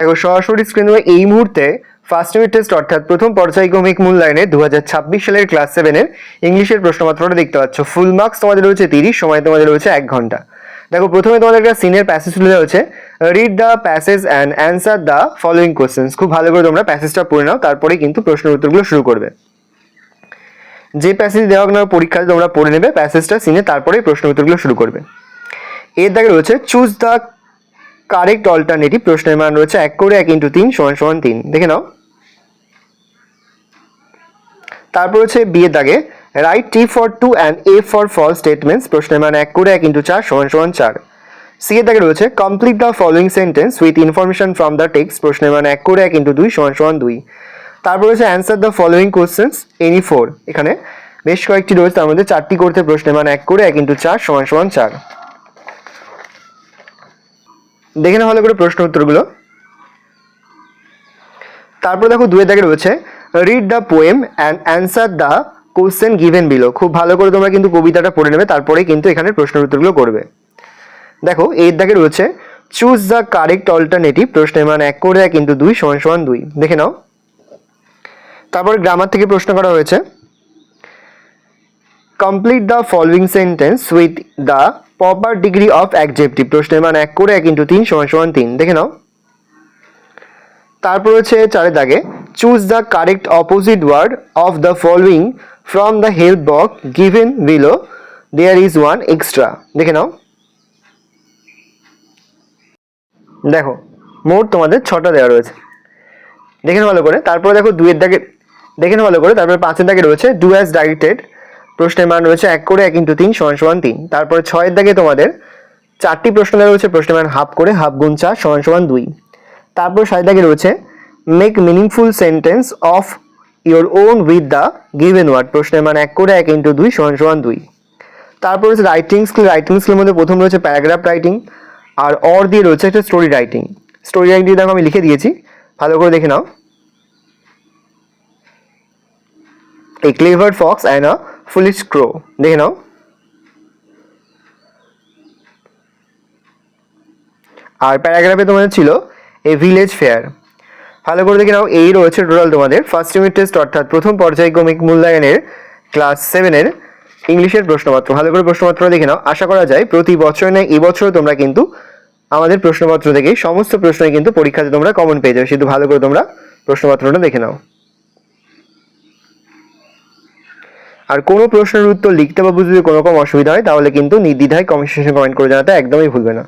দেখো সরাসরি স্ক্রিনে এই মুহূর্তে ফার্স্ট ইউনিট টেস্ট অর্থাৎ প্রথম পর্যায়ক্রমিক মূল্যায়নে 2026 সালের ক্লাস 7-এর ইংলিশের প্রশ্নপত্রটা দেখতে পাচ্ছ। ফুল মার্কস তোমাদের রয়েছে 30, সময় তোমাদের রয়েছে 1 ঘন্টা। দেখো প্রথমে তোমাদের একটা সিনের প্যাসেজ তুলে দেওয়া হচ্ছে, read the passage and answer the following questions. খুব ভালো করে তোমরা প্যাসেজটা পড়ে নাও, তারপরে কিন্তু প্রশ্নের উত্তরগুলো শুরু করবে। যে প্যাসেজ দেওয়া হোক না পরীক্ষায় তোমরা পড়ে নেবে প্যাসেজটা সিনে, তারপরেই প্রশ্ন উত্তরগুলো শুরু করবে। এর দাগে রয়েছে চুজ দ্য কারেক্ট অল্টারনেটিভ, প্রশ্নের মান রয়েছে 1 করে 1 × 3 = 3, দেখে নাও। তারপর হচ্ছে বি এর দাগে write T for true and F for false statements, প্রশ্নের মান 1 করে 1 × 4 = 4। সি এর দাগে রয়েছে complete the following sentence with information from the text, প্রশ্নের মান 1 করে 1 × 2 = 2। তারপর হচ্ছে answer the following questions any 4, এখানে বেশ কয়েকটি রয়েছে, তার মধ্যে 4টি করতে, প্রশ্নের মান 1 করে 1 × 4 = 4। দেখে না ভালো করে প্রশ্ন উত্তরগুলো। তারপর দেখো 2 এর দাগে রয়েছে read the poem and answer the question given below. খুব ভালো করে তোমরা কিন্তু কবিতাটা পড়ে নেবে, তারপরেই কিন্তু এখানে প্রশ্নের উত্তরগুলো করবে। দেখো এর দাগে রয়েছে চুজ দ্য কারেক্ট অল্টারনেটিভ, প্রশ্নের মান 1 করে 1 × 2 = 2, দেখে নাও। তারপর গ্রামার থেকে প্রশ্ন করা হয়েছে, complete the following sentence with the proper degree of adjective, প্রশ্নের মান 1 করে 1 × 3 = 3, দেখে নাও। তারপর হচ্ছে 4 দাগে choose the correct opposite word of the following from the help box given below, there is one extra, দেখে নাও। দেখো মোট তোমাদের 6টা দেওয়া রয়েছে, দেখে নাও ভালো করে। তারপরে দেখো 2 এর দাগে দেখে নাও ভালো করে। তারপরে 5 এর দাগে রয়েছে ডু অ্যাজ ডাইরেক্টেড, প্রশ্নের মান রয়েছে 1 করে 1 × 3 = 3। তারপরে 6 এর দাগে তোমাদের 4টি প্রশ্ন দেওয়া রয়েছে, প্রশ্নের মান হাফ করে হাফ গুণ 4 = 2। তারপর 7 দাগে রয়েছে make meaningful sentence of your own with the given word, প্রশ্নের মান 1 করে 1 × 2 = 2। তারপর হচ্ছে রাইটিং স্কিলের মধ্যে প্রথম রয়েছে প্যারাগ্রাফ রাইটিং, আর অর দিয়ে রয়েছে একটা স্টোরি রাইটিং। স্টোরি রাইটিং দেখো আমি লিখে দিয়েছি, ভালো করে দেখে নাও। A clever fox and a foolish crow, দেখে নাও। আর প্যারাগ্রাফে তোমাদের ছিল এ ভিলেজ ফেয়ার, ভালো করে দেখে নাও। এই রয়েছে টোটাল তোমাদের ফার্স্ট ইউনিট টেস্ট অর্থাৎ প্রথম পর্যায়ক্রমিক মূল্যায়নের ক্লাস 7-এর ইংলিশের প্রশ্নপত্র। ভালো করে প্রশ্নপত্র দেখে নাও। আশা করা যায় প্রতি বছর নয় এবছরও তোমরা কিন্তু আমাদের প্রশ্নপত্র থেকে সমস্ত প্রশ্নই কিন্তু পরীক্ষাতে তোমরা কমন পেয়ে যাবে, শুধু ভালো করে তোমরা প্রশ্নপত্রটা দেখে নাও। আর কোনো প্রশ্নের উত্তর লিখতে বা বুঝতে কোনো রকম অসুবিধা হয় তাহলে কিন্তু নির্দ্বিধায় কমেন্ট সেকশনে কমেন্ট করে জানাতে একদমই ভুলবে না।